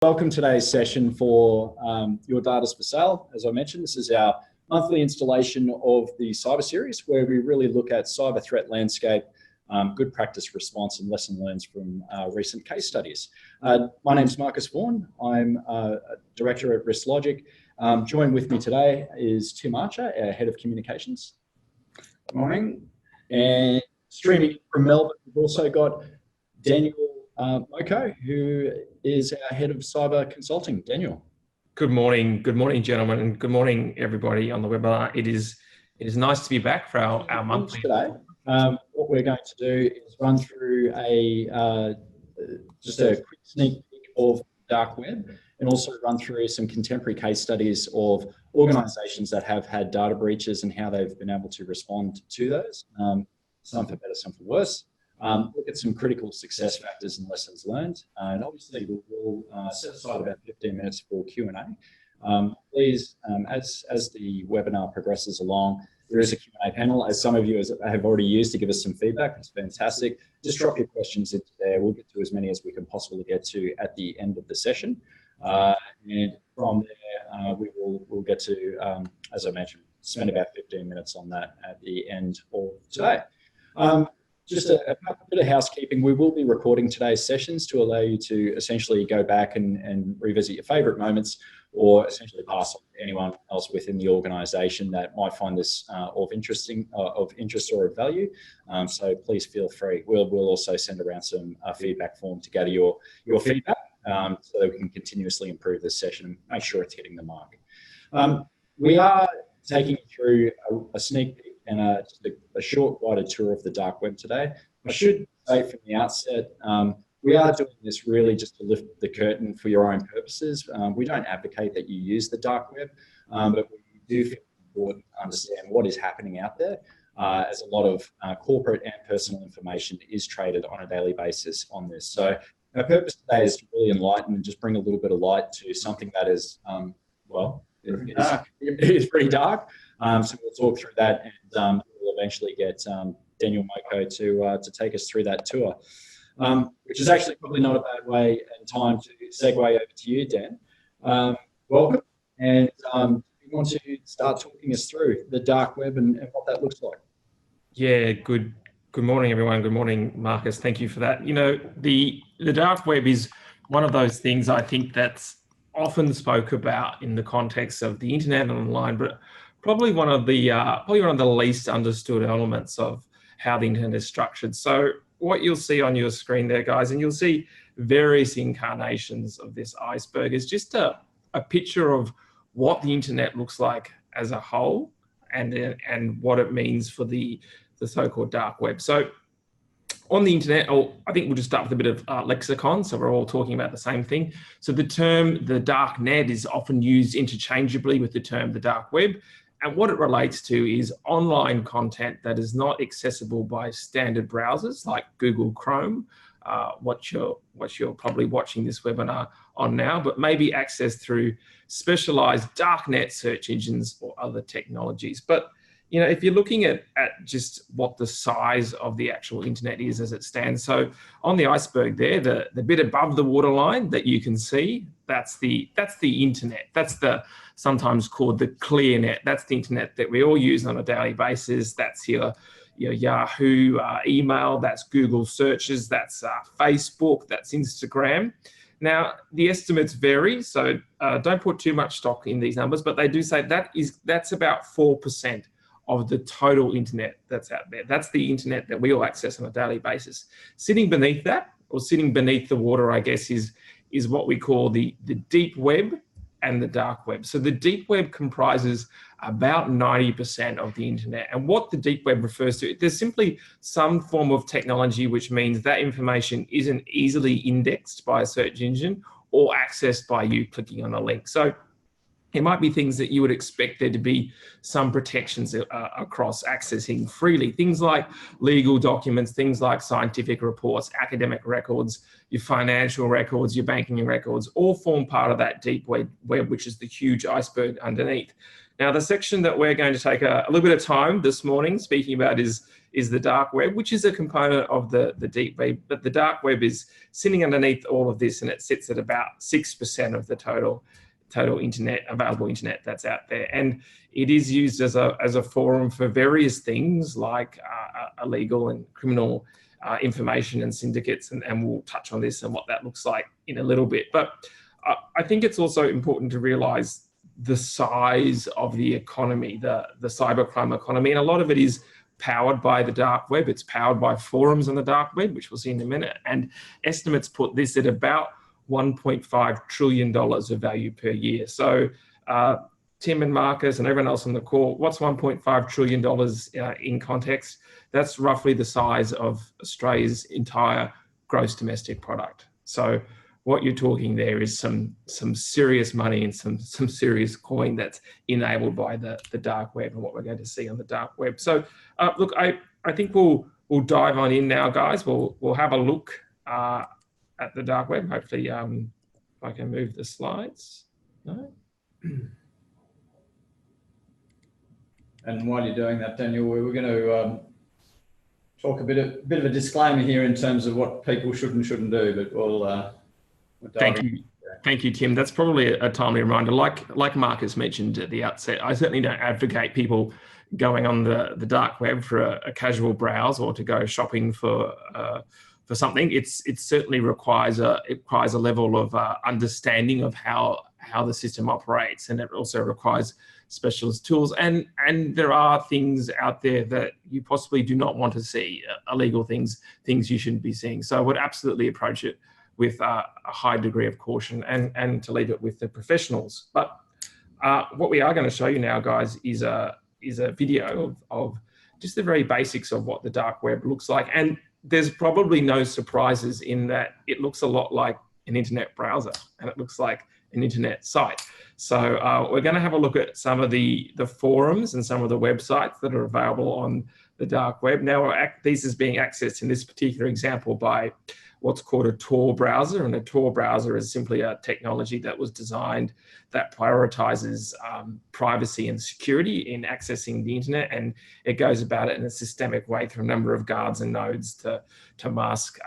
Welcome to today's session for Your Data's for Sale. As I mentioned, this is our monthly installation of the cyber series where we really look at cyber threat landscape, good practice response and lesson learned from recent case studies. My name is Marcus Vaughan. I'm a director at RiskLogic. Joined with me today is Tim Archer, our head of communications. Good morning. And streaming from Melbourne, we've also got Daniel Moko, who is our head of cyber consulting. Daniel. Good morning, gentlemen, and good morning, everybody on the webinar. It is nice to be back for our monthly. Today, what we're going to do is run through just a quick sneak peek of the dark web, and also run through some contemporary case studies of organisations that have had data breaches and how they've been able to respond to those. Some for better, some for worse. Look at some critical success factors and lessons learned, and obviously we'll set aside about 15 minutes for Q&A. Please, as the webinar progresses along, there is a Q&A panel, as some of you have already used to give us some feedback. It's fantastic. Just drop your questions into there. We'll get to as many as we can possibly get to at the end of the session, and from there we'll get to, as I mentioned, spend about 15 minutes on that at the end of today. Just a bit of housekeeping. We will be recording today's sessions to allow you to essentially go back and revisit your favourite moments, or essentially pass on to anyone else within the organisation that might find this of interest or of value. So please feel free. We'll also send around some feedback form to gather your feedback, so that we can continuously improve this session and make sure it's hitting the mark. We are taking you through a sneak peek and just a short guided tour of the dark web today. I should say from the outset, we are doing this really just to lift the curtain for your own purposes. We don't advocate that you use the dark web, but we do feel important to understand what is happening out there, as a lot of corporate and personal information is traded on a daily basis on this. So our purpose today is to really enlighten and just bring a little bit of light to something that is, well, it is pretty dark. So we'll talk through that, and we'll eventually get Daniel Moko to take us through that tour, which is actually probably not a bad way and time to segue over to you, Dan. Welcome, and we want to start talking us through the dark web and what that looks like. Yeah, good morning, everyone. Good morning, Marcus. Thank you for that. You know, the dark web is one of those things I think that's often spoke about in the context of the internet and online, but probably one of the least understood elements of how the internet is structured. So what you'll see on your screen there, guys, and you'll see various incarnations of this iceberg, is just a picture of what the internet looks like as a whole, and what it means for the so-called dark web. So on the internet, I think we'll just start with a bit of lexicon, so we're all talking about the same thing. So the term the dark net is often used interchangeably with the term the dark web, and what it relates to is online content that is not accessible by standard browsers like Google Chrome, what you're probably watching this webinar on now, but maybe accessed through specialized darknet search engines or other technologies. But you know, if you're looking at just what the size of the actual internet is as it stands, so on the iceberg there, the bit above the waterline that you can see, that's the internet. That's the sometimes called the clear net. That's the internet that we all use on a daily basis. That's your Yahoo email. That's Google searches. That's Facebook. That's Instagram. Now the estimates vary, so don't put too much stock in these numbers, but they do say that's about 4% of the total internet that's out there. That's the internet that we all access on a daily basis. Sitting beneath that, or sitting beneath the water, I guess, is what we call the deep web and the dark web. So the deep web comprises about 90% of the internet. And what the deep web refers to, there's simply some form of technology which means that information isn't easily indexed by a search engine or accessed by you clicking on a link. So it might be things that you would expect there to be some protections across accessing freely. Things like legal documents, things like scientific reports, academic records, your financial records, your banking records, all form part of that deep web, which is the huge iceberg underneath. Now, the section that we're going to take a little bit of time this morning speaking about is the dark web, which is a component of the deep web. But the dark web is sitting underneath all of this, and it sits at about 6% of the total internet, available internet that's out there. And it is used as a forum for various things like illegal and criminal information and syndicates, and we'll touch on this and what that looks like in a little bit. But I think it's also important to realize the size of the economy, the cybercrime economy, and a lot of it is powered by the dark web. It's powered by forums on the dark web, which we'll see in a minute. And estimates put this at about $1.5 trillion of value per year. So Tim and Marcus and everyone else on the call, what's $1.5 trillion in context? That's roughly the size of Australia's entire gross domestic product. So what you're talking there is some serious money and some serious coin that's enabled by the dark web and what we're going to see on the dark web. So look, I think we'll dive on in now, guys. We'll have a look at the dark web. Hopefully, if I can move the slides. No. And while you're doing that, Daniel, we're going to talk a bit of a disclaimer here in terms of what people should and shouldn't do, but we'll Thank you, Tim. That's probably a timely reminder. Like Marcus mentioned at the outset, I certainly don't advocate people going on the dark web for a casual browse or to go shopping for something. It certainly requires a level of understanding of how the system operates, and it also requires specialist tools. And there are things out there that you possibly do not want to see, illegal things you shouldn't be seeing. So I would absolutely approach it with a high degree of caution and to leave it with the professionals. But what we are going to show you now, guys, is a video of just the very basics of what the dark web looks like. And there's probably no surprises in that it looks a lot like an internet browser and it looks like an internet site. So we're going to have a look at some of the forums and some of the websites that are available on the dark web. Now, these is being accessed in this particular example by what's called a Tor browser, and a Tor browser is simply a technology that was designed that prioritizes privacy and security in accessing the internet, and it goes about it in a systemic way through a number of guards and nodes to mask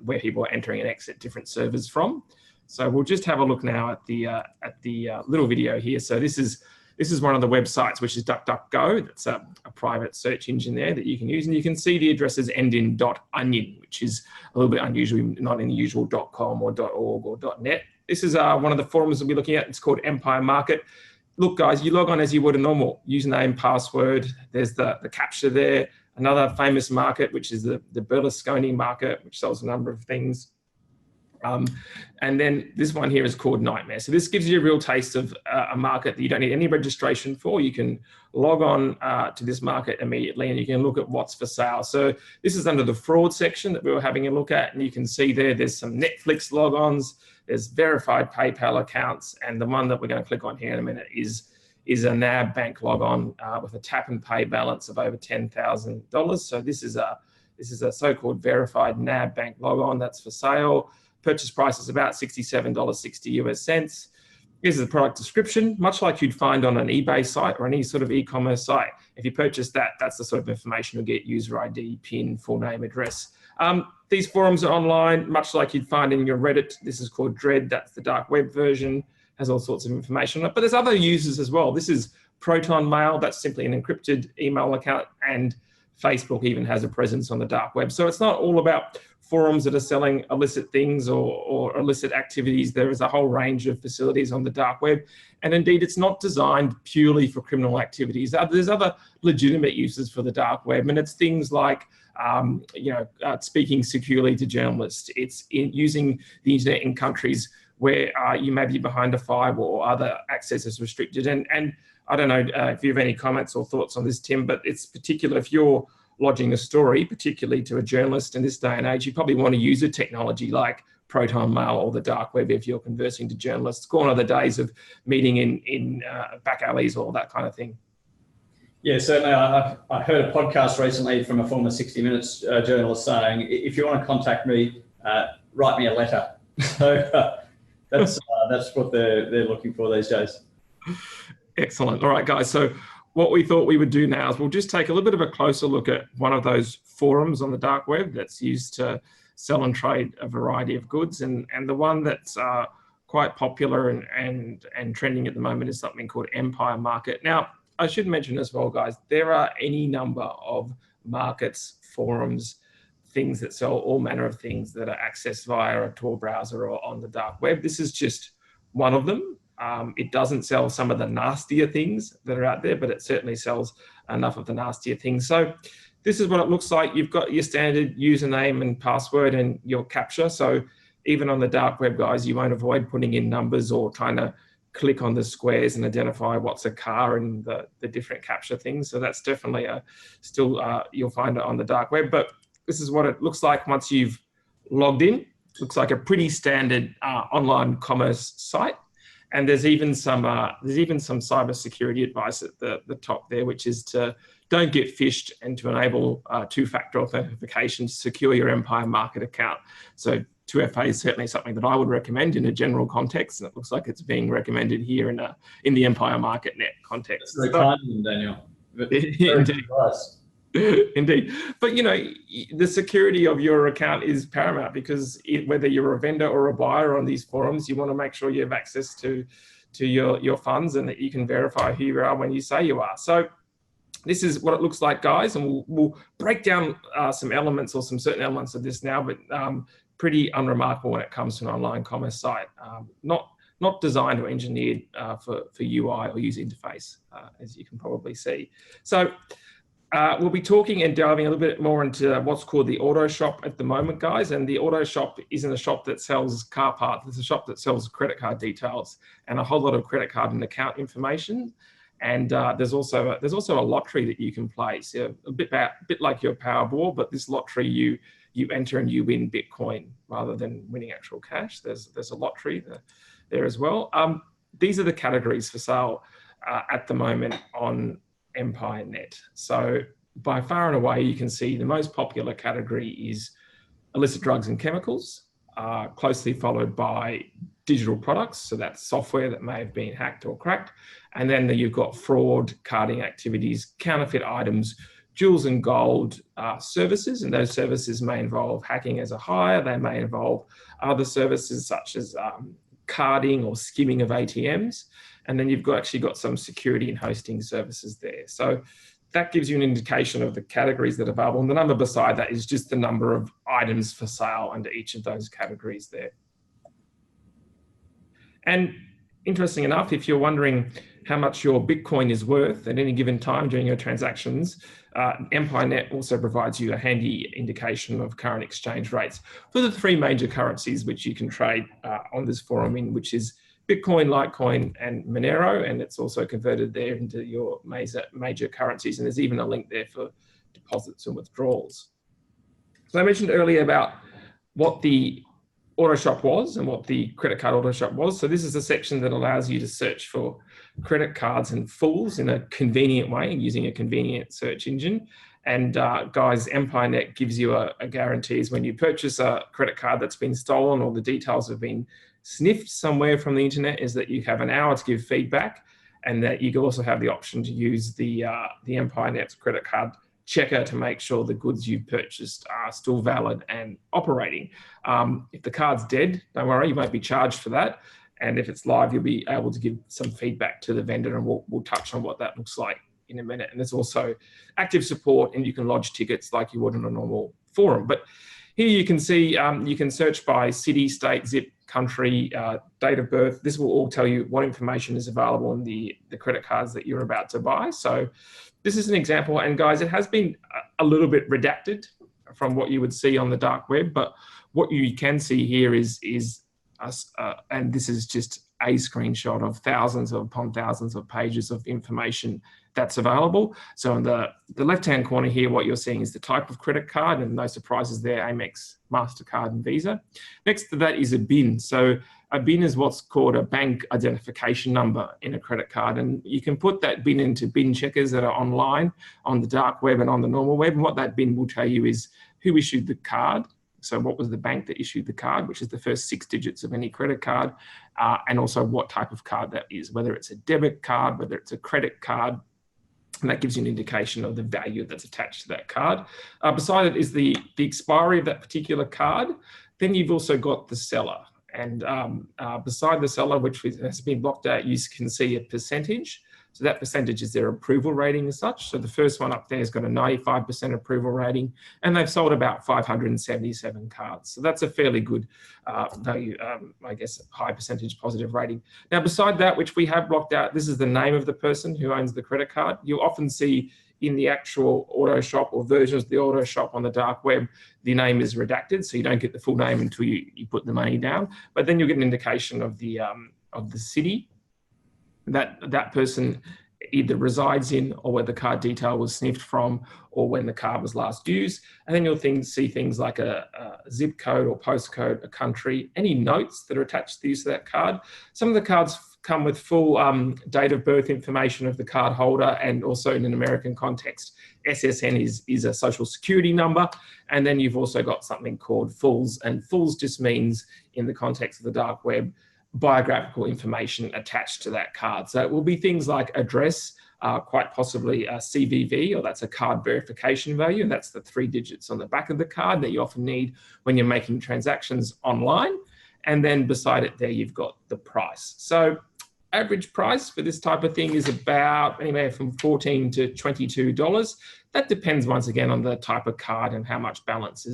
where people are entering and exit different servers from. So we'll just have a look now at the little video here. So this is one of the websites, which is DuckDuckGo. That's a private search engine there that you can use. And you can see the addresses end in .onion, which is a little bit unusual, not in the usual .com or .org or .net. This is one of the forums that we're looking at. It's called Empire Market. Look, guys, you log on as you would a normal username, password. There's the captcha there. Another famous market, which is the Berlusconi market, which sells a number of things. And then this one here is called Nightmare. So this gives you a real taste of a market that you don't need any registration for. You can log on to this market immediately and you can look at what's for sale. So this is under the fraud section that we were having a look at. And you can see there's some Netflix logons, there's verified PayPal accounts. And the one that we're going to click on here in a minute is a NAB bank logon with a tap and pay balance of over $10,000. So this is a so-called verified NAB bank logon that's for sale. Purchase price is about $67.60 US cents. Here's the product description, much like you'd find on an eBay site or any sort of e-commerce site. If you purchase that, that's the sort of information you'll get: user ID, PIN, full name, address. These forums are online, much like you'd find in your Reddit. This is called Dread. That's the dark web version, has all sorts of information on it. But there's other users as well. This is Proton Mail. That's simply an encrypted email account, and Facebook even has a presence on the dark web. So it's not all about forums that are selling illicit things or illicit activities. There is a whole range of facilities on the dark web. And indeed, it's not designed purely for criminal activities. There's other legitimate uses for the dark web. And it's things like, speaking securely to journalists. It's using the internet in countries where you may be behind a firewall or other access is restricted. And I don't know if you have any comments or thoughts on this, Tim, but it's particular if you're lodging a story, particularly to a journalist in this day and age, you probably want to use a technology like Proton Mail or the dark web if you're conversing to journalists. Gone are the days of meeting in back alleys or that kind of thing. Yeah, certainly. I heard a podcast recently from a former 60 Minutes journalist saying, if you want to contact me, write me a letter. So that's what they're looking for these days. Excellent. All right, guys. So what we thought we would do now is we'll just take a little bit of a closer look at one of those forums on the dark web that's used to sell and trade a variety of goods. And the one that's quite popular and trending at the moment is something called Empire Market. Now, I should mention as well, guys, there are any number of markets, forums, things that sell all manner of things that are accessed via a Tor browser or on the dark web. This is just one of them. It doesn't sell some of the nastier things that are out there, but it certainly sells enough of the nastier things. So this is what it looks like. You've got your standard username and password and your captcha. So even on the dark web, guys, you won't avoid putting in numbers or trying to click on the squares and identify what's a car and the different captcha things. So that's definitely still you'll find it on the dark web. But this is what it looks like once you've logged in. Looks like a pretty standard online commerce site. And there's even some cybersecurity advice at the top there, which is to don't get phished and to enable two-factor authentication to secure your Empire Market account. So 2FA is certainly something that I would recommend in a general context, and it looks like it's being recommended here in the Empire Market Net context. That's very kind of them, Daniel. Indeed. Indeed. But, you know, the security of your account is paramount because whether you're a vendor or a buyer on these forums, you want to make sure you have access to your funds and that you can verify who you are when you say you are. So this is what it looks like, guys, and we'll break down some elements or some certain elements of this now, but pretty unremarkable when it comes to an online commerce site. Not designed or engineered for UI or user interface, as you can probably see. So we'll be talking and diving a little bit more into what's called the auto shop at the moment, guys. And the auto shop isn't a shop that sells car parts. It's a shop that sells credit card details and a whole lot of credit card and account information. And there's also a lottery that you can play. So a bit like your Powerball, but this lottery you enter and you win Bitcoin rather than winning actual cash. There's a lottery there as well. These are the categories for sale at the moment on Empire Net. So by far and away, you can see the most popular category is illicit drugs and chemicals, closely followed by digital products. So that's software that may have been hacked or cracked. And then you've got fraud, carding activities, counterfeit items, jewels and gold services. And those services may involve hacking as a hire. They may involve other services such as carding or skimming of ATMs. And then you've actually got some security and hosting services there. So that gives you an indication of the categories that are available. And the number beside that is just the number of items for sale under each of those categories there. And interesting enough, if you're wondering how much your Bitcoin is worth at any given time during your transactions, Empire Net also provides you a handy indication of current exchange rates for the three major currencies which you can trade on this forum in, which is Bitcoin, Litecoin, and Monero, and it's also converted there into your major currencies, and there's even a link there for deposits and withdrawals. So I mentioned earlier about what the auto shop was and what the credit card auto shop was. So this is a section that allows you to search for credit cards and fulls in a convenient way using a convenient search engine. And guys, Empire Net gives you a guarantees when you purchase a credit card that's been stolen or the details have been sniffed somewhere from the internet, is that you have an hour to give feedback, and that you also have the option to use the Empire Net's credit card checker to make sure the goods you've purchased are still valid and operating. If the card's dead, don't worry, you won't be charged for that. And if it's live, you'll be able to give some feedback to the vendor, and we'll touch on what that looks like in a minute. And there's also active support, and you can lodge tickets like you would in a normal forum. But here you can see, you can search by city, state, zip, country, date of birth. This will all tell you what information is available on the credit cards that you're about to buy. So this is an example, and guys, it has been a little bit redacted from what you would see on the dark web, but what you can see here is us, and this is just a screenshot of thousands upon thousands of pages of information that's available. So in the left-hand corner here, what you're seeing is the type of credit card, and no surprises there, Amex, MasterCard, and Visa. Next to that is a BIN. So a BIN is what's called a bank identification number in a credit card. And you can put that BIN into BIN checkers that are online on the dark web and on the normal web. And what that BIN will tell you is who issued the card. So what was the bank that issued the card, which is the first 6 digits of any credit card, and also what type of card that is, whether it's a debit card, whether it's a credit card. And that gives you an indication of the value that's attached to that card. Beside it is the expiry of that particular card. Then you've also got the seller. And beside the seller, which has been blocked out, you can see a percentage. So that percentage is their approval rating as such. So the first one up there has got a 95% approval rating, and they've sold about 577 cards. So that's a fairly good value, I guess, high percentage positive rating. Now, beside that, which we have blocked out, this is the name of the person who owns the credit card. You'll often see in the actual auto shop or versions of the auto shop on the dark web, the name is redacted, so you don't get the full name until you put the money down. But then you'll get an indication of the city that person either resides in, or where the card detail was sniffed from, or when the card was last used. And then you'll see things like a zip code or postcode, a country, any notes that are attached to the use of that card. Some of the cards come with full date of birth information of the card holder, and also in an American context, SSN is a social security number. And then you've also got something called fulls, and fulls just means, in the context of the dark web, biographical information attached to that card. So it will be things like address, quite possibly a CVV, or that's a card verification value. And that's the 3 digits on the back of the card that you often need when you're making transactions online. And then beside it there, you've got the price. So average price for this type of thing is about anywhere from $14 to $22. That depends once again on the type of card and how much balance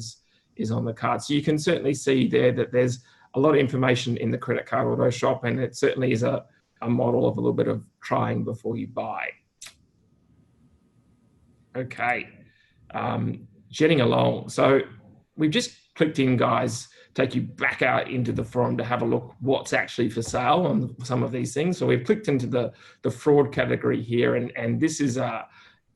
is on the card. So you can certainly see there that there's a lot of information in the credit card auto shop, and it certainly is a model of a little bit of trying before you buy. Okay, jetting along. So we've just clicked in, guys, take you back out into the forum to have a look what's actually for sale on some of these things. So we've clicked into the fraud category here, and this is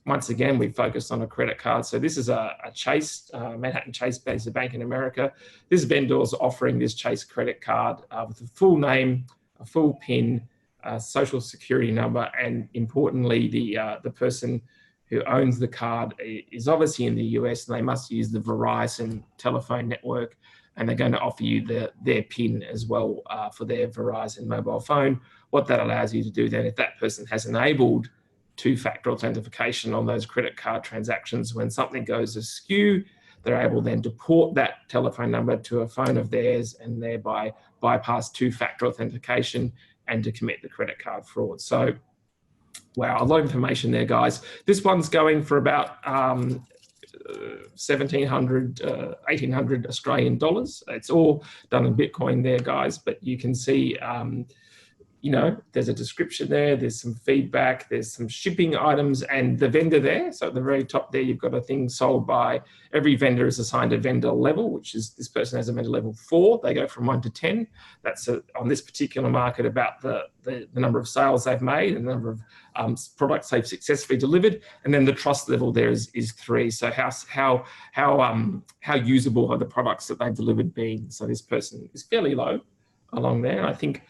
once again, we focused on a credit card. So this is a Chase, Manhattan Chase is a bank in America. This vendor's offering this Chase credit card with a full name, a full PIN, a social security number, and importantly, the person who owns the card is obviously in the US, and they must use the Verizon telephone network, and they're going to offer you their PIN as well for their Verizon mobile phone. What that allows you to do then, if that person has enabled two-factor authentication on those credit card transactions, when something goes askew, they're able then to port that telephone number to a phone of theirs and thereby bypass two-factor authentication and to commit the credit card fraud. So, wow, a lot of information there, guys. This one's going for about 1,700, 1,800 Australian dollars. It's all done in Bitcoin there, guys, but you can see you know, there's a description there, there's some feedback, there's some shipping items, and the vendor there. So at the very top there, you've got a thing sold by, every vendor is assigned a vendor level, which is, this person has a vendor level 4. They go from 1 to 10. That's on this particular market about the number of sales they've made and the number of products they've successfully delivered. And then the trust level there is 3. So how usable are the products that they've delivered been? So this person is fairly low along there. And I think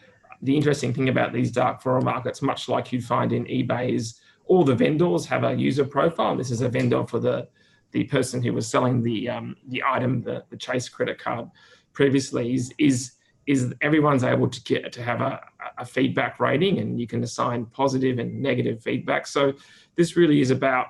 the interesting thing about these dark forum markets, much like you'd find in eBay, is all the vendors have a user profile. This is a vendor for the person who was selling the item, the Chase credit card previously. Is everyone's able to get to have a feedback rating, and you can assign positive and negative feedback. So this really is about,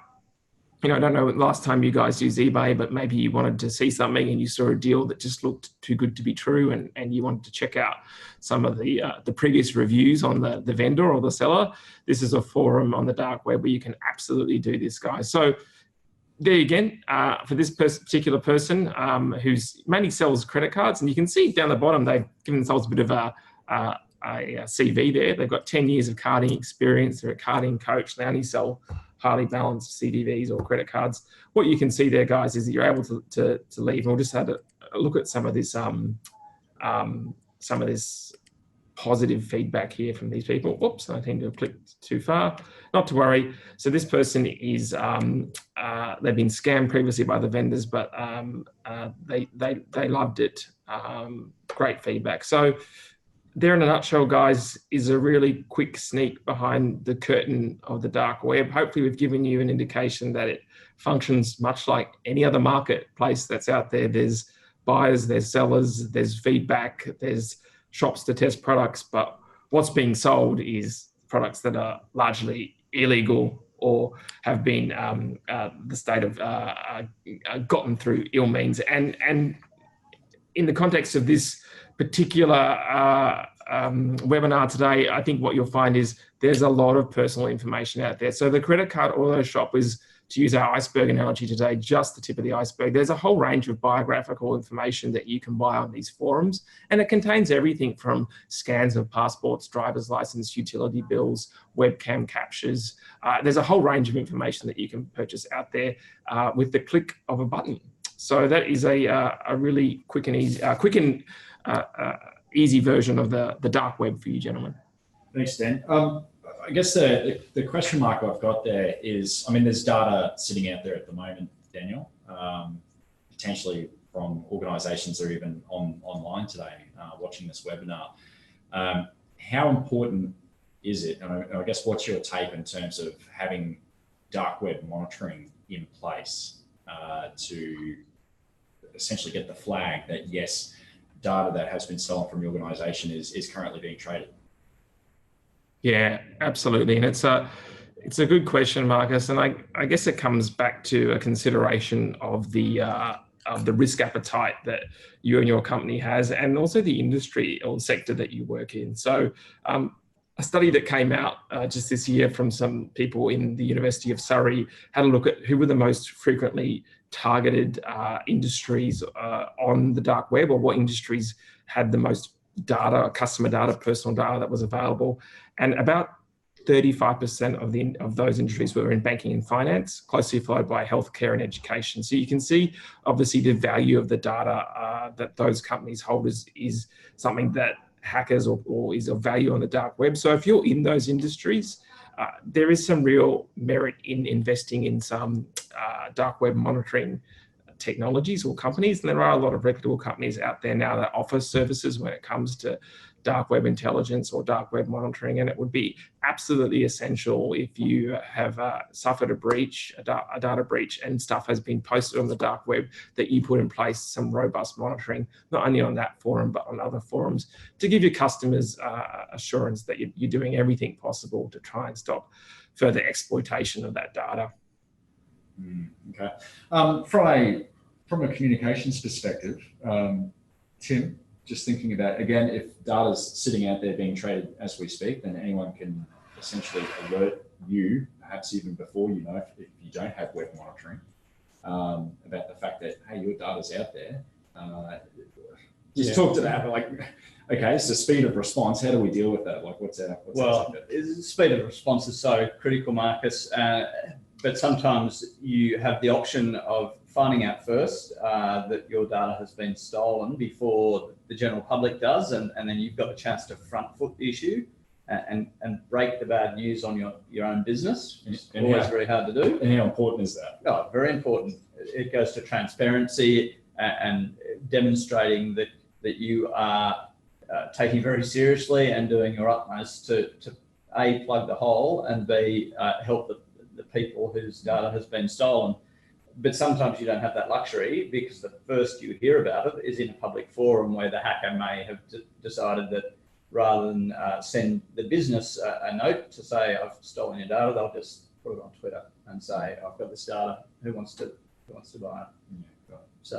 you know, I don't know last time you guys used eBay, but maybe you wanted to see something and you saw a deal that just looked too good to be true, and you wanted to check out some of the previous reviews on the vendor or the seller. This is a forum on the dark web where you can absolutely do this, guys. So there again, for this particular person who's mainly sells credit cards, and you can see down the bottom, they've given themselves a bit of a CV there. They've got 10 years of carding experience. They're a carding coach. They only sell highly balanced CVVs or credit cards. What you can see there, guys, is that you're able to leave. And we'll just have a look at some of this positive feedback here from these people. Whoops, I think I've clicked too far. Not to worry. So this person is, they've been scammed previously by the vendors, but they loved it. Great feedback. So there in a nutshell, guys, is a really quick sneak behind the curtain of the dark web. Hopefully we've given you an indication that it functions much like any other marketplace that's out there. There's buyers, there's sellers, there's feedback, there's shops to test products, but what's being sold is products that are largely illegal or have been the state of gotten through ill means. And in the context of this particular webinar today, I think what you'll find is there's a lot of personal information out there. So the credit card auto shop is, to use our iceberg analogy today, just the tip of the iceberg. There's a whole range of biographical information that you can buy on these forums, and it contains everything from scans of passports, driver's license, utility bills, webcam captures. There's a whole range of information that you can purchase out there with the click of a button. So that is a really quick and easy version of the dark web for you, gentlemen. Thanks, Dan. I guess the question mark I've got there is, I mean, there's data sitting out there at the moment, Daniel, potentially from organisations that are even online today watching this webinar. How important is it? And I guess what's your take in terms of having dark web monitoring in place to essentially get the flag that, yes, data that has been stolen from the organisation is currently being traded? Yeah, absolutely. And it's a good question, Marcus. And I guess it comes back to a consideration of the risk appetite that you and your company has, and also the industry or sector that you work in. So a study that came out just this year from some people in the University of Surrey had a look at who were the most frequently targeted industries on the dark web, or what industries had the most data, customer data, personal data that was available. And about 35% of those industries were in banking and finance, closely followed by healthcare and education. So you can see, obviously, the value of the data that those companies hold is something that hackers or is of value on the dark web. So if you're in those industries, there is some real merit in investing in some dark web monitoring technologies or companies. And there are a lot of reputable companies out there now that offer services when it comes to dark web intelligence or dark web monitoring. And it would be absolutely essential if you have suffered a breach, a data breach, and stuff has been posted on the dark web, that you put in place some robust monitoring, not only on that forum, but on other forums, to give your customers assurance that you're doing everything possible to try and stop further exploitation of that data. Okay. From a communications perspective, Tim, just thinking about, again, if data's sitting out there being traded as we speak, then anyone can essentially alert you, perhaps even before you know, if you don't have web monitoring, about the fact that, hey, your data's out there. Talk to that, like, okay, so speed of response, how do we deal with that? Like, what's speed of response is so critical, Marcus, but sometimes you have the option of finding out first that your data has been stolen before the general public does, and then you've got the chance to front foot the issue and break the bad news on your own business. It's always very hard to do. And how important is that? Oh, very important. It goes to transparency and demonstrating that you are taking very seriously and doing your utmost to A, plug the hole, and B, help the people whose data has been stolen. But sometimes you don't have that luxury, because the first you hear about it is in a public forum where the hacker may have decided that rather than send the business a note to say, I've stolen your data, they'll just put it on Twitter and say, I've got this data, who wants to buy it? Yeah. So,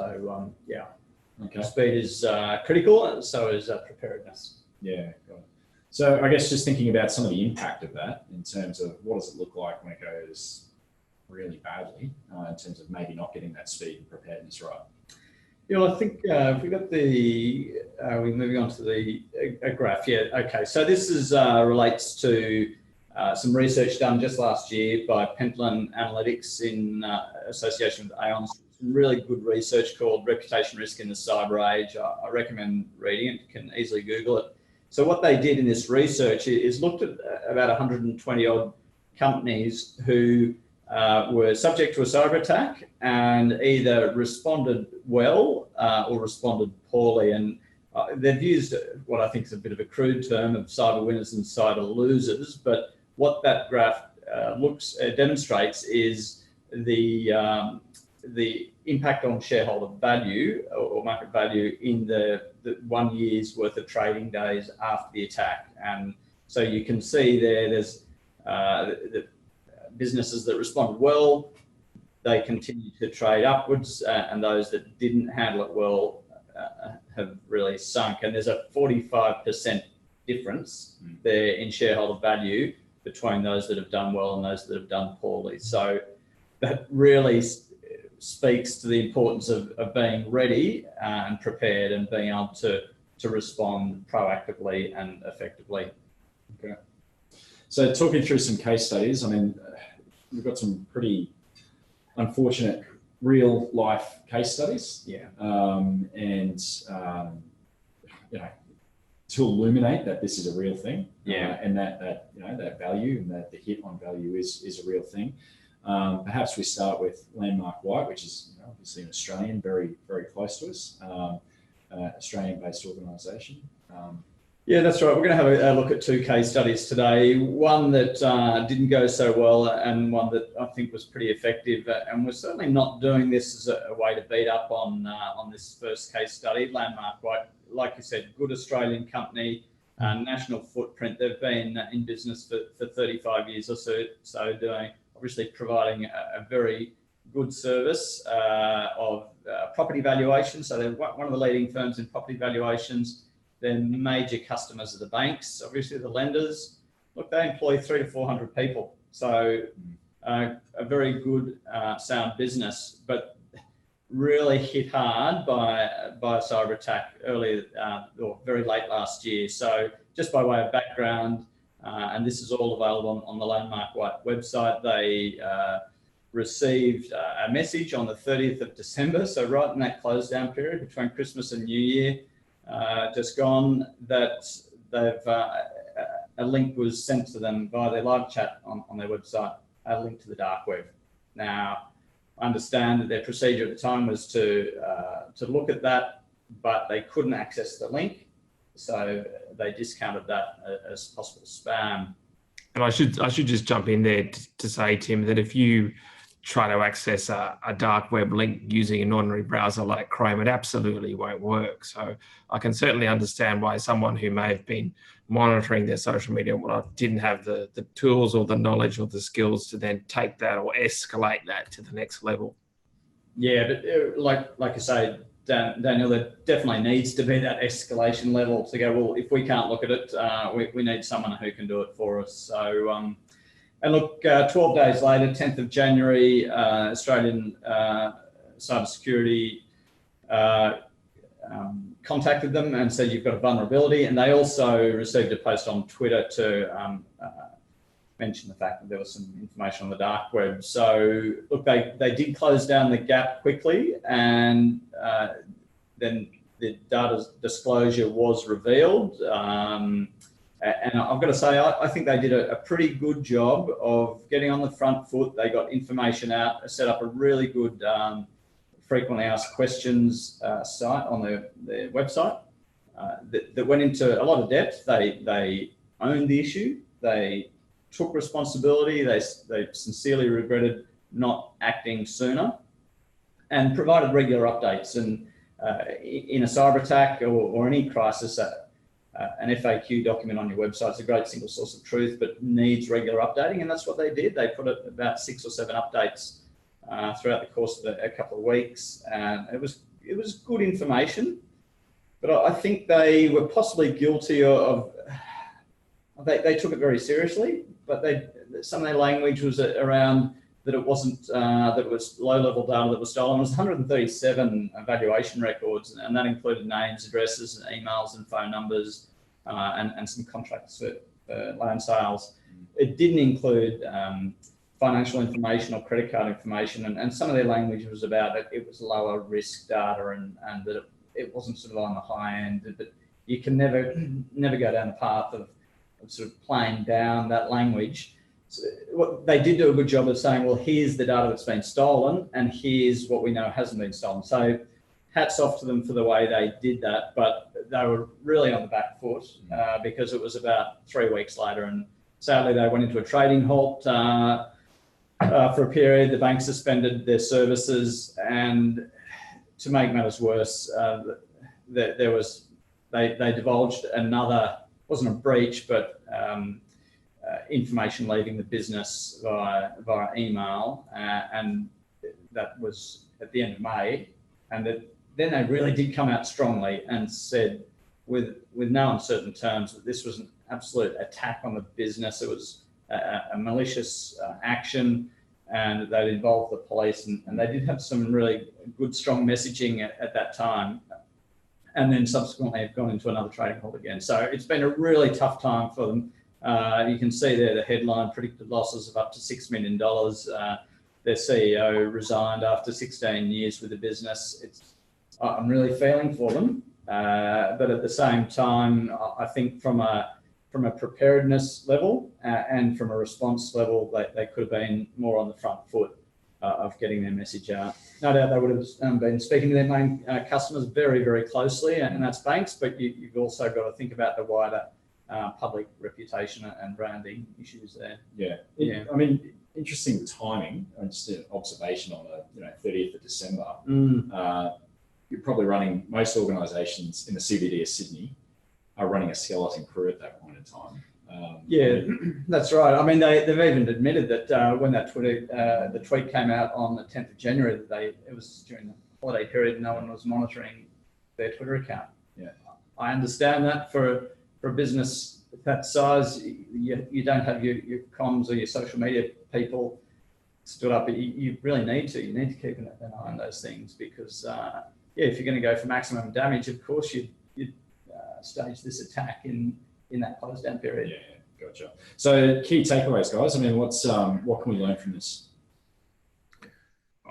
okay. Speed is critical, so is preparedness. Yeah, got it. So I guess just thinking about some of the impact of that in terms of what does it look like when it goes really badly, in terms of maybe not getting that speed and preparedness right? Yeah, well, I think if we got we're moving on to the graph. Yeah, okay. So this is relates to some research done just last year by Pentland Analytics in association with Aon. Some really good research called Reputation Risk in the Cyber Age. I recommend reading it. You can easily Google it. So what they did in this research is looked at about 120 odd companies who were subject to a cyber attack and either responded well or responded poorly. And they've used what I think is a bit of a crude term of cyber winners and cyber losers. But what that graph demonstrates is the impact on shareholder value or market value in the 1 year's worth of trading days after the attack. And so you can see there's the businesses that responded well, they continue to trade upwards, and those that didn't handle it well have really sunk. And there's a 45% difference there in shareholder value between those that have done well and those that have done poorly. So that really speaks to the importance of being ready and prepared and being able to respond proactively and effectively. Okay. So talking through some case studies, I mean, we've got some pretty unfortunate real life case studies. Yeah. You know, to illuminate that this is a real thing. Yeah. And that you know, that value and that the hit on value is a real thing. Perhaps we start with Landmark White, which is obviously an Australian, very, very close to us, Australian-based organisation. Yeah, that's right. We're going to have a look at two case studies today. One that didn't go so well and one that I think was pretty effective. And we're certainly not doing this as a way to beat up on this first case study. Landmark White, like you said, good Australian company, national footprint. They've been in business for 35 years or so doing, obviously providing a very good service of property valuation. So they're one of the leading firms in property valuations. They're major customers of the banks, obviously the lenders. Look, they employ 300 to 400 people. So a very good, sound business, but really hit hard by a cyber attack earlier or very late last year. So just by way of background, and this is all available on the Landmark White website, they received a message on the 30th of December, so right in that close down period between Christmas and New Year, just gone, that they've a link was sent to them via their live chat on their website, a link to the dark web. Now, I understand that their procedure at the time was to look at that, but they couldn't access the link, so they discounted that as possible spam. And I should just jump in there to say, Tim, that if you try to access a dark web link using an ordinary browser like Chrome, it absolutely won't work. So I can certainly understand why someone who may have been monitoring their social media and whatnot didn't have the tools or the knowledge or the skills to then take that or escalate that to the next level. Yeah, but like I say, Daniel, there definitely needs to be that escalation level to go, well, if we can't look at it, we need someone who can do it for us. So, and look, 12 days later, 10th of January, Australian cybersecurity contacted them and said, you've got a vulnerability. And they also received a post on Twitter to mention the fact that there was some information on the dark web. So look, they did close down the gap quickly, and then the data disclosure was revealed. And I've got to say, I think they did a pretty good job of getting on the front foot. They got information out, set up a really good frequently asked questions site on their website that went into a lot of depth. They owned the issue. They took responsibility. They sincerely regretted not acting sooner, and provided regular updates. And in a cyber attack or any crisis, an FAQ document on your website is a great single source of truth, but needs regular updating. And that's what they did. They put about 6 or 7 updates throughout the course of a couple of weeks. And it was good information, but I think they were possibly guilty of, they took it very seriously, but some of their language was around that it wasn't, that it was low-level data that was stolen. It was 137 evaluation records, and that included names, addresses, emails, and phone numbers, and some contracts for land sales. It didn't include financial information or credit card information, and some of their language was about that it was lower risk data and that it wasn't sort of on the high end. But you can never go down the path of sort of playing down that language. So they did do a good job of saying, well, here's the data that's been stolen, and here's what we know hasn't been stolen. So hats off to them for the way they did that, but they were really on the back foot because it was about 3 weeks later, and sadly they went into a trading halt for a period. The bank suspended their services, and to make matters worse, they divulged another, wasn't a breach, but information leaving the business via email, and that was at the end of May, and then they really did come out strongly and said, with no uncertain terms, that this was an absolute attack on the business. It was a malicious action, and that involved the police, and they did have some really good, strong messaging at that time, and then subsequently have gone into another trading halt again. So it's been a really tough time for them. You can see there the headline, predicted losses of up to $6 million. Their CEO resigned after 16 years with the business. I'm really feeling for them, but at the same time, I think from a preparedness level and from a response level, they could have been more on the front foot of getting their message out. No doubt they would have been speaking to their main customers very, very closely, and that's banks, but you've also got to think about the wider public reputation and branding issues there. Yeah. I mean, interesting timing, and just an observation on the 30th of December. You're probably running, most organisations in the CBD of Sydney are running a skeleton crew at that point in time. That's right. I mean, they've even admitted that when that the tweet came out on the 10th of January, that it was during the holiday period, no one was monitoring their Twitter account. Yeah, I understand that for a business that size, you don't have your comms or your social media people stood up. You really need to. You need to keep an eye on those things because, if you're going to go for maximum damage, of course you'd stage this attack in that close down period. Yeah, gotcha. So key takeaways, guys. I mean, what can we learn from this?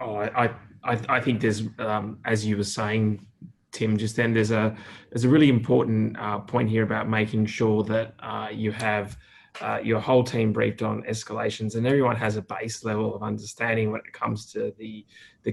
Oh, I think there's, as you were saying, Tim, just then, there's a really important point here about making sure that you have your whole team briefed on escalations, and everyone has a base level of understanding when it comes to the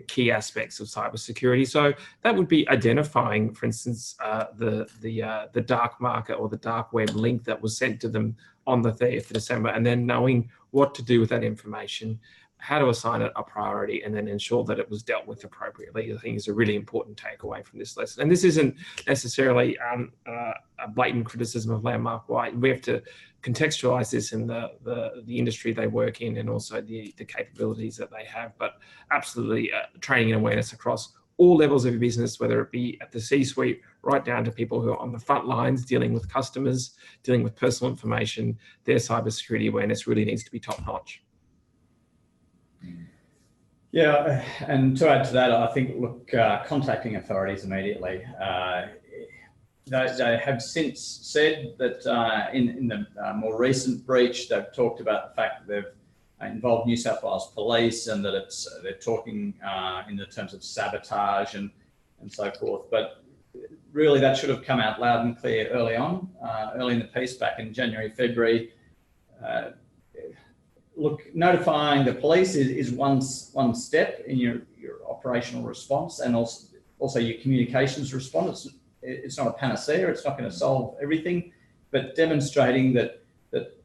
key aspects of cybersecurity. So that would be identifying, for instance, the dark market or the dark web link that was sent to them on the 30th of December, and then knowing what to do with that information, how to assign it a priority, and then ensure that it was dealt with appropriately. I think is a really important takeaway from this lesson. And this isn't necessarily a blatant criticism of Landmark White. We have to contextualize this in the industry they work in and also the capabilities that they have. But absolutely training and awareness across all levels of your business, whether it be at the C-suite, right down to people who are on the front lines, dealing with customers, dealing with personal information, their cybersecurity awareness really needs to be top notch. Yeah, and to add to that, I think, contacting authorities immediately. They have since said that in the more recent breach, they've talked about the fact that they've involved New South Wales Police and that they're talking in the terms of sabotage and so forth. But really, that should have come out loud and clear early on, early in the piece back in January, February. Notifying the police is one step in your operational response, and also your communications response. It's not a panacea. It's not going to solve everything, but demonstrating that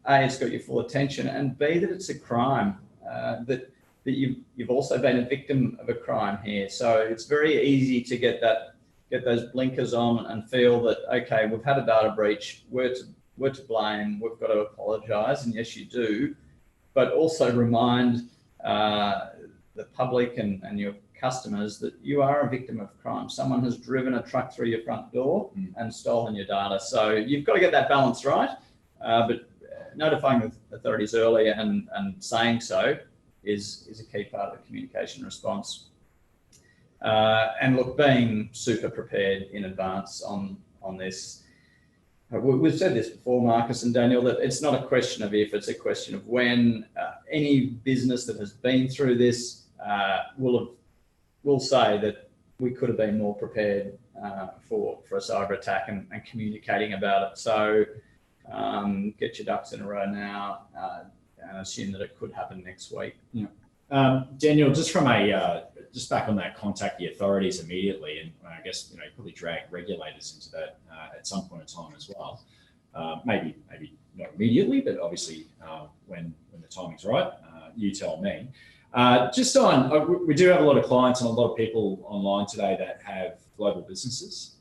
A, it's got your full attention, and B, that it's a crime, that you've also been a victim of a crime here. So it's very easy to get those blinkers on and feel that, okay, we've had a data breach, we're to blame, we've got to apologise, and yes, you do. But also remind the public and your customers that you are a victim of crime. Someone has driven a truck through your front door and stolen your data. So you've got to get that balance right. But notifying the authorities early and saying so is a key part of the communication response. And look, being super prepared in advance on this. We've said this before, Marcus and Daniel, that it's not a question of if, it's a question of when. Any business that has been through this will say that we could have been more prepared for a cyber attack and communicating about it. So get your ducks in a row now and assume that it could happen next week. Yeah. Daniel, just from just back on that, contact the authorities immediately, and I guess you probably drag regulators into that at some point in time as well. Maybe not immediately, but obviously when the timing's right, you tell me. Just on, we do have a lot of clients and a lot of people online today that have global businesses.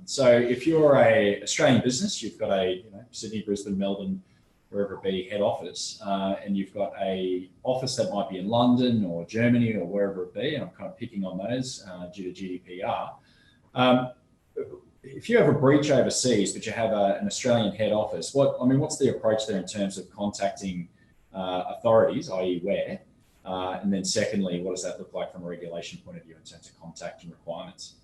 So if you're a Australian business, you've got a Sydney, Brisbane, Melbourne, wherever it be, head office, and you've got a office that might be in London or Germany or wherever it be, and I'm kind of picking on those due to GDPR. If you have a breach overseas, but you have an Australian head office, what's the approach there in terms of contacting authorities, i.e. where? And then secondly, what does that look like from a regulation point of view in terms of contact and requirements?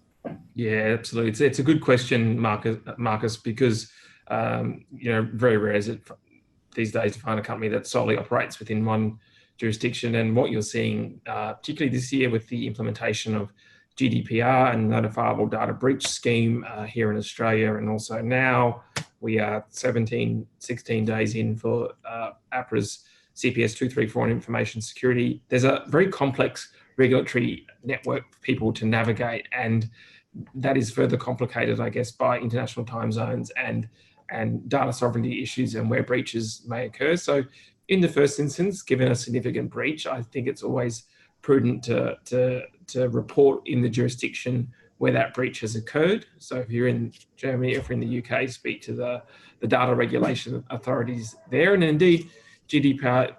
Yeah, absolutely. It's a good question, Marcus, because very rare is it these days to find a company that solely operates within one jurisdiction. And what you're seeing, particularly this year with the implementation of GDPR and notifiable data breach scheme here in Australia, and also now we are 16 days in for APRA's CPS 234 on information security. There's a very complex regulatory network for people to navigate, and that is further complicated, I guess, by international time zones and data sovereignty issues and where breaches may occur. So in the first instance, given a significant breach, I think it's always prudent to report in the jurisdiction where that breach has occurred. So if you're in Germany, if you're in the UK, speak to the data regulation authorities there. And indeed, GDPR,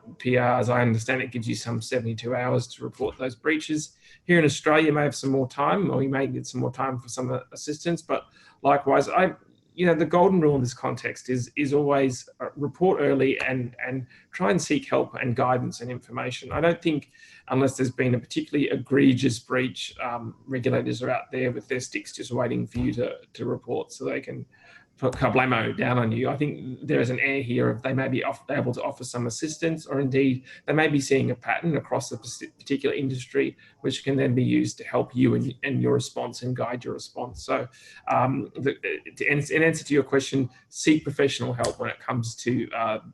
as I understand it, gives you some 72 hours to report those breaches. Here in Australia, you may have some more time, or you may get some more time for some assistance. But likewise, the golden rule in this context is always report early and try and seek help and guidance and information. I don't think, unless there's been a particularly egregious breach, regulators are out there with their sticks just waiting for you to report so they can put kablamo down on you. I think there is an air here of they may be able to offer some assistance, or indeed they may be seeing a pattern across a particular industry, which can then be used to help you and your response and guide your response. So in answer to your question, seek professional help when it comes to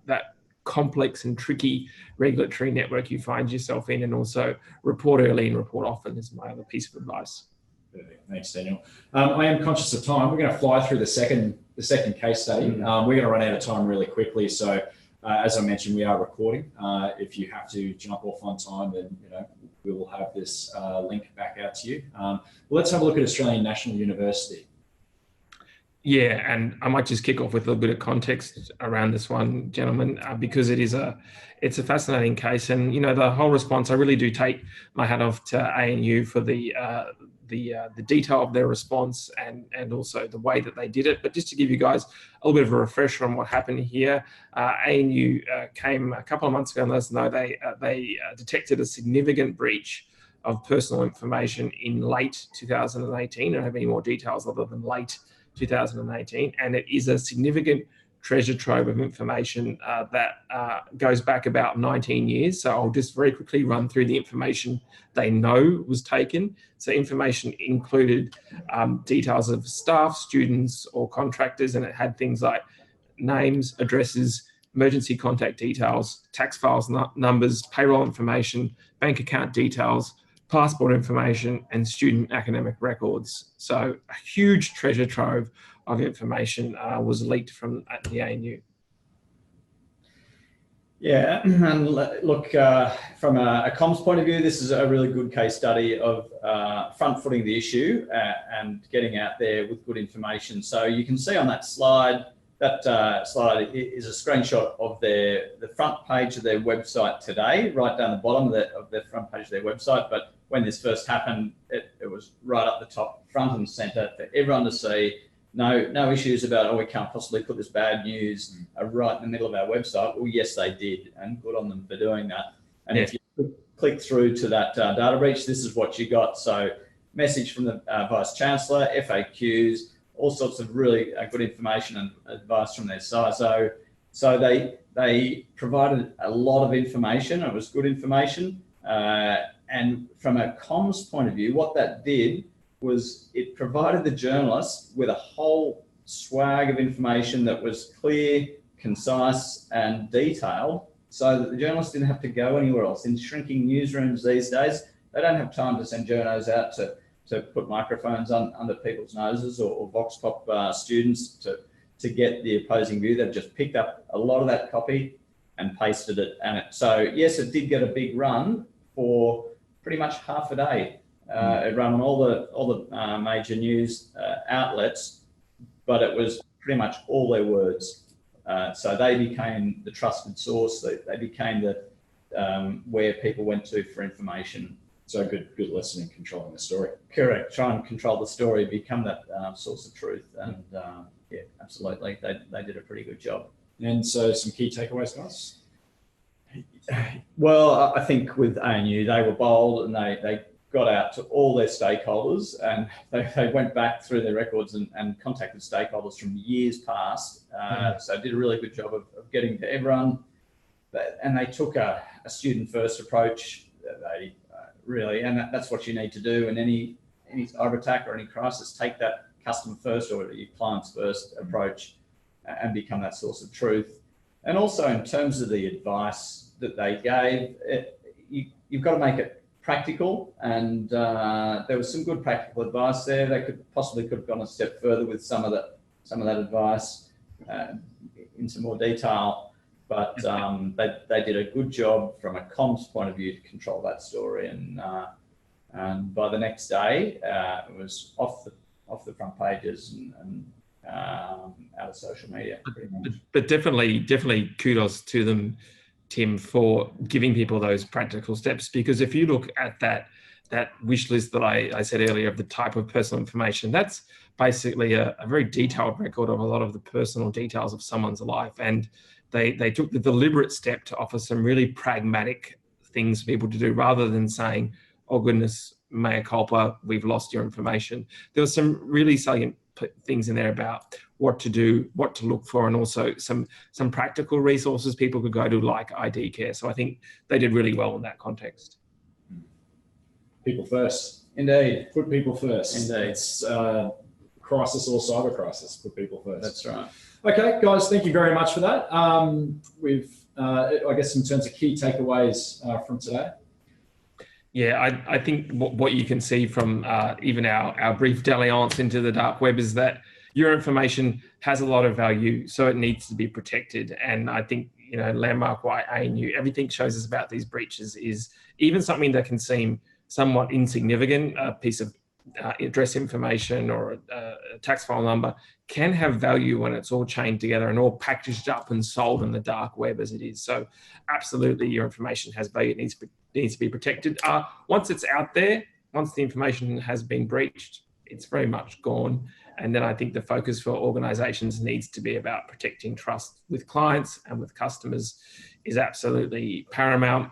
that complex and tricky regulatory network you find yourself in, and also report early and report often is my other piece of advice. Perfect. Thanks, Daniel. I am conscious of time. We're going to fly through the second case study. We're going to run out of time really quickly. So as I mentioned, we are recording. If you have to jump off on time, then we will have this link back out to you. Let's have a look at Australian National University. Yeah, and I might just kick off with a little bit of context around this one, gentlemen, because it's a fascinating case. And the whole response, I really do take my hat off to ANU for the detail of their response and also the way that they did it. But just to give you guys a little bit of a refresher on what happened here, ANU came a couple of months ago and let us know they detected a significant breach of personal information in late 2018. I don't have any more details other than late 2018, and it is a significant treasure trove of information that goes back about 19 years. So I'll just very quickly run through the information they know was taken. So information included details of staff, students, or contractors, and it had things like names, addresses, emergency contact details, tax files numbers, payroll information, bank account details, passport information, and student academic records. So a huge treasure trove of information was leaked from the ANU. Yeah, and look, from a comms point of view, this is a really good case study of front-footing the issue and getting out there with good information. So you can see on that slide, slide is a screenshot of the front page of their website today, right down the bottom of the front page of their website. But when this first happened, it was right up the top, front and center for everyone to see. No issues about, we can't possibly put this bad news right in the middle of our website. Well, yes, they did, and good on them for doing that. And if you click through to that data breach, this is what you got. So message from the Vice-Chancellor, FAQs, all sorts of really good information and advice from their side. So they provided a lot of information. It was good information. And from a comms point of view, what that did was it provided the journalists with a whole swag of information that was clear, concise, and detailed, so that the journalists didn't have to go anywhere else. In shrinking newsrooms these days, they don't have time to send journos out to put microphones under people's noses or vox pop students to get the opposing view. They've just picked up a lot of that copy and pasted it. So yes, it did get a big run for pretty much half a day. It ran on all the major news outlets, but it was pretty much all their words. So they became the trusted source. They became the where people went to for information. So good lesson in controlling the story. Correct. Try and control the story, become that source of truth. And yeah, absolutely. They did a pretty good job. And so some key takeaways, guys? Well, I think with ANU, they were bold and they got out to all their stakeholders, and they went back through their records and contacted stakeholders from years past. So did a really good job of getting to everyone. And they took a student-first approach. They really, and that's what you need to do in any cyber attack or any crisis. Take that customer first or your clients first approach and become that source of truth. And also in terms of the advice that they gave, you've got to make it practical, and there was some good practical advice there. They could have gone a step further with some of that advice in some more detail, but they did a good job from a comms point of view to control that story. And by the next day, it was off the front pages and out of social media. But definitely kudos to them, Tim, for giving people those practical steps. Because if you look at that wish list that I said earlier of the type of personal information, that's basically a very detailed record of a lot of the personal details of someone's life. And they took the deliberate step to offer some really pragmatic things for people to do, rather than saying, oh goodness, mea culpa, we've lost your information. There was some really salient things in there about what to do, what to look for, and also some practical resources people could go to, like ID Care. So I think they did really well in that context. People first. Indeed. Put people first. Indeed. It's crisis or cyber crisis. Put people first. That's right. Okay, guys, thank you very much for that. I guess in terms of key takeaways from today. Yeah, I think what you can see from even our brief dalliance into the dark web is that your information has a lot of value, so it needs to be protected. And I think, landmark why ANU, everything shows us about these breaches is even something that can seem somewhat insignificant, a piece of address information or a tax file number, can have value when it's all chained together and all packaged up and sold in the dark web as it is. So absolutely, your information has value. It needs to be protected. Once it's out there, once the information has been breached, it's very much gone. And then I think the focus for organizations needs to be about protecting trust with clients and with customers is absolutely paramount.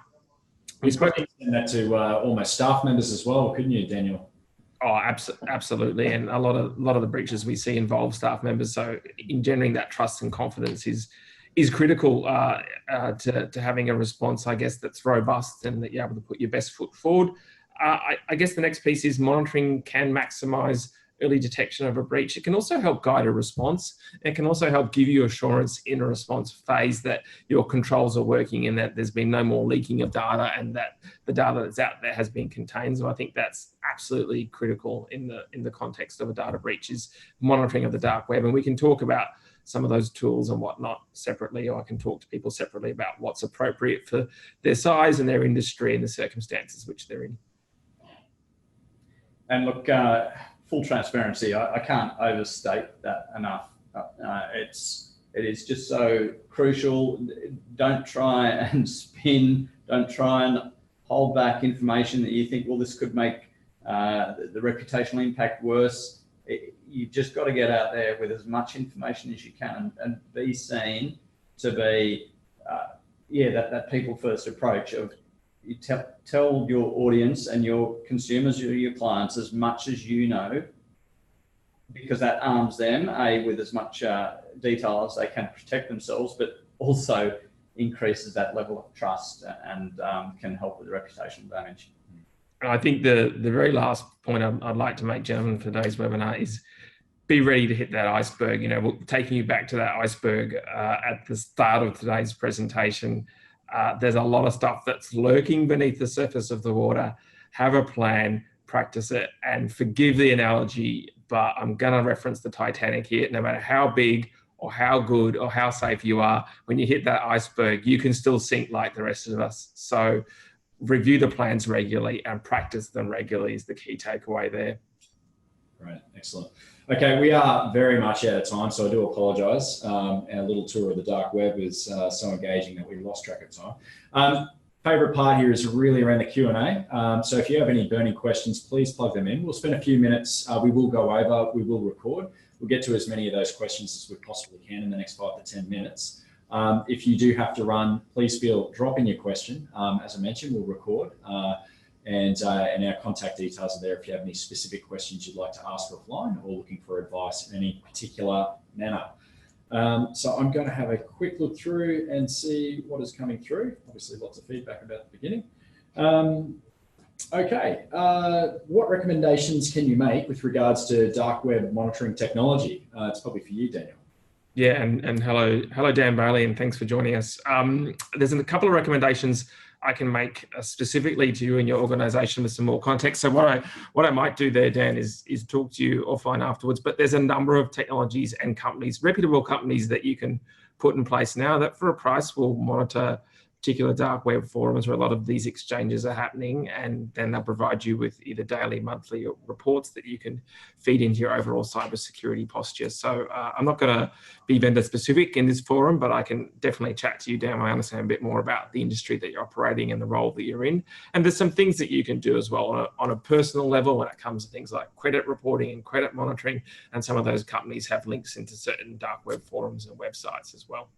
We spoke that to almost staff members as well, couldn't you, Daniel? Oh, absolutely. And a lot of the breaches we see involve staff members. So engendering that trust and confidence is critical to having a response, I guess, that's robust and that you're able to put your best foot forward. I guess the next piece is monitoring can maximize early detection of a breach. It can also help guide a response. It can also help give you assurance in a response phase that your controls are working and that there's been no more leaking of data and that the data that's out there has been contained. So I think that's absolutely critical in the context of a data breach, is monitoring of the dark web. And we can talk about some of those tools and whatnot separately, or I can talk to people separately about what's appropriate for their size and their industry and the circumstances which they're in. And look, full transparency, I can't overstate that enough. It is just so crucial. Don't try and spin, don't try and hold back information that you think, well, this could make the reputational impact worse. You've just got to get out there with as much information as you can and be seen to be, that people first approach of you tell your audience and your consumers, your clients, as much as you know, because that arms them, with as much detail as they can protect themselves, but also increases that level of trust and can help with the reputational damage. And I think the very last point I'd like to make, gentlemen, for today's webinar is be ready to hit that iceberg. You know, taking you back to that iceberg at the start of today's presentation, there's a lot of stuff that's lurking beneath the surface of the water. Have a plan, practice it, and forgive the analogy, but I'm going to reference the Titanic here. No matter how big or how good or how safe you are, when you hit that iceberg, you can still sink like the rest of us. So review the plans regularly and practice them regularly is the key takeaway there. Right, excellent. Okay, we are very much out of time, so I do apologise. Our little tour of the dark web is so engaging that we lost track of time. Favourite part here is really around the Q&A. So if you have any burning questions, please plug them in. We'll spend a few minutes. We will go over, we will record. We'll get to as many of those questions as we possibly can in the next 5 to 10 minutes. If you do have to run, please drop in your question. As I mentioned, we'll record. And our contact details are there if you have any specific questions you'd like to ask offline or looking for advice in any particular manner. So I'm going to have a quick look through and see what is coming through. Obviously, lots of feedback about the beginning. Okay, what recommendations can you make with regards to dark web monitoring technology? It's probably for you, Daniel. Yeah, and hello, Dan Bailey, and thanks for joining us. There's a couple of recommendations I can make specifically to you and your organisation with some more context. So what I might do there, Dan, is talk to you offline afterwards. But there's a number of technologies and companies, reputable companies, that you can put in place now that for a price will monitor particular dark web forums where a lot of these exchanges are happening, and then they'll provide you with either daily, monthly reports that you can feed into your overall cybersecurity posture. So I'm not going to be vendor specific in this forum, but I can definitely chat to you, Dan. I understand a bit more about the industry that you're operating and the role that you're in. And there's some things that you can do as well on a personal level when it comes to things like credit reporting and credit monitoring. And some of those companies have links into certain dark web forums and websites as well.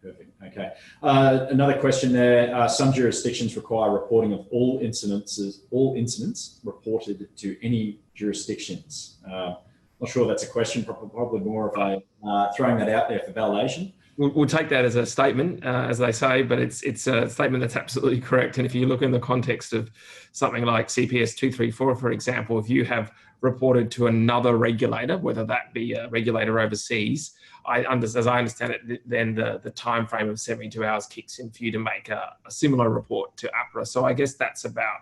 Perfect. Okay. Another question there. Some jurisdictions require reporting of all incidents reported to any jurisdictions. Not sure that's a question, probably more of a throwing that out there for validation. We'll take that as a statement, as they say, but it's a statement that's absolutely correct. And if you look in the context of something like CPS 234, for example, if you have reported to another regulator, whether that be a regulator overseas, as I understand it, then the time frame of 72 hours kicks in for you to make a similar report to APRA. So I guess that's about,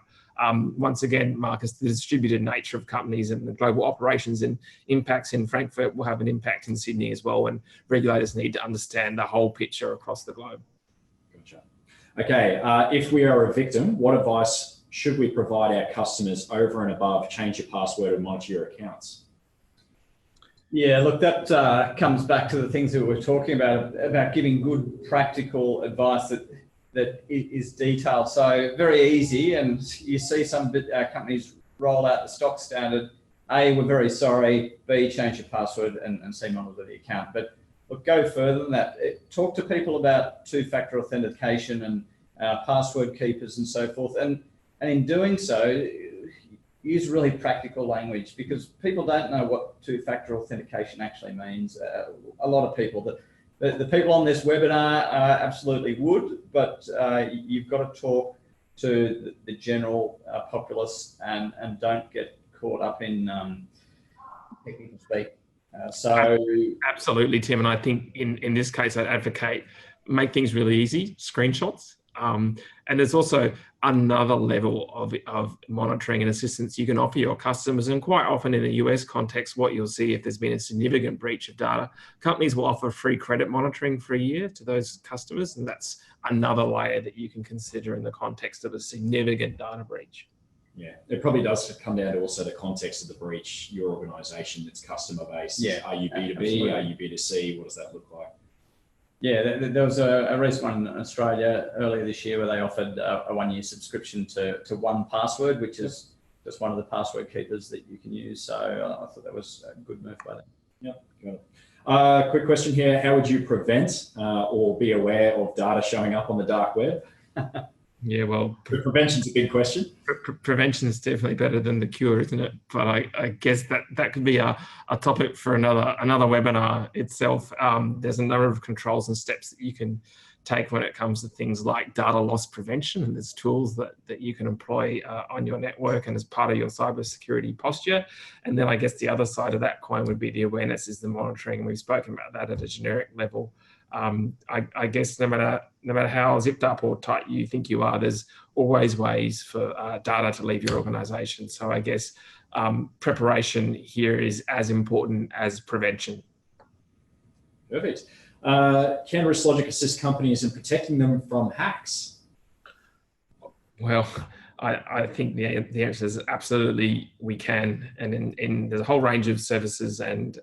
once again, Marcus, the distributed nature of companies and the global operations and impacts in Frankfurt will have an impact in Sydney as well, and regulators need to understand the whole picture across the globe. Gotcha. Okay, if we are a victim, what advice should we provide our customers over and above change your password and monitor your accounts? Yeah, look, that comes back to the things that we're talking about giving good practical advice that is detailed. So very easy, and you see some companies roll out the stock standard. A, we're very sorry. B, change your password, and C, monitor the account. But look, go further than that. Talk to people about two-factor authentication and password keepers and so forth. And in doing so, use really practical language, because people don't know what two-factor authentication actually means. A lot of people, the people on this webinar absolutely would, but you've got to talk to the general populace and don't get caught up in technical speak. Absolutely, Tim. And I think in this case, I'd advocate make things really easy, screenshots. And there's also another level of monitoring and assistance you can offer your customers. And quite often in the US context, what you'll see if there's been a significant breach of data, companies will offer free credit monitoring for a year to those customers. And that's another layer that you can consider in the context of a significant data breach. Yeah, it probably does come down to also the context of the breach, your organisation, its customer base. Yeah, are you B2B? absolutely. Are you B2C? What does that look like? Yeah, there was a recent one in Australia earlier this year where they offered a 1-year subscription to 1Password, which is just one of the password keepers that you can use. So I thought that was a good move by them. Yeah, got it. Quick question here. How would you prevent or be aware of data showing up on the dark web? Yeah, well, Prevention's a big question. Prevention is definitely better than the cure, isn't it? But I guess that could be a topic for another webinar itself. There's a number of controls and steps that you can take when it comes to things like data loss prevention. And there's tools that you can employ on your network and as part of your cybersecurity posture. And then I guess the other side of that coin would be the awareness is the monitoring. We've spoken about that at a generic level. I guess no matter how zipped up or tight you think you are, there's always ways for data to leave your organization. So I guess preparation here is as important as prevention. Perfect. Can Risk Logic assist companies in protecting them from hacks? Well, I think the answer is absolutely we can. And there's a whole range of services and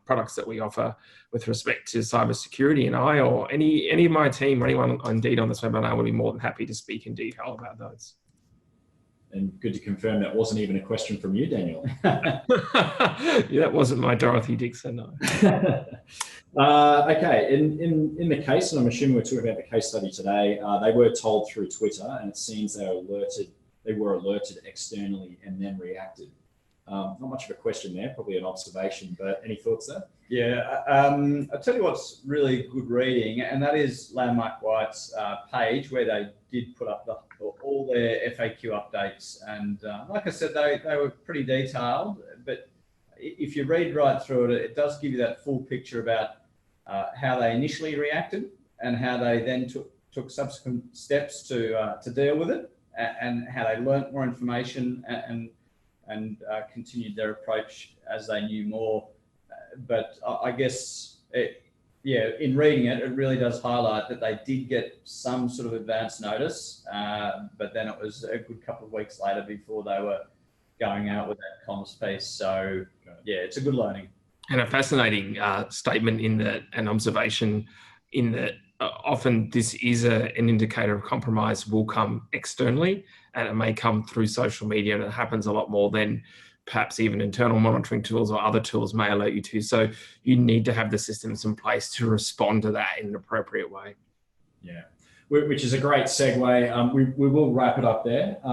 products that we offer with respect to cybersecurity. And I or any of my team or anyone indeed on this webinar will be more than happy to speak in detail about those. And good to confirm that wasn't even a question from you, Daniel. Yeah, that wasn't my Dorothy Dixon, no. Okay, in the case, and I'm assuming we're talking about the case study today, they were told through Twitter, and it seems they were alerted externally and then reacted. Not much of a question there, probably an observation, but any thoughts there? Yeah, I'll tell you what's really good reading, and that is Landmark White's page where they did put up all their FAQ updates. And like I said, they were pretty detailed, but if you read right through it, it does give you that full picture about how they initially reacted and how they then took subsequent steps to deal with it, and how they learnt more information and continued their approach as they knew more. But I guess, in reading it, it really does highlight that they did get some sort of advance notice, but then it was a good couple of weeks later before they were going out with that comms piece. So, yeah, it's a good learning. And a fascinating statement in that, an observation in that often this is an indicator of compromise will come externally, and it may come through social media, and it happens a lot more than perhaps even internal monitoring tools or other tools may alert you to. So you need to have the systems in place to respond to that in an appropriate way. Yeah, which is a great segue. We will wrap it up there.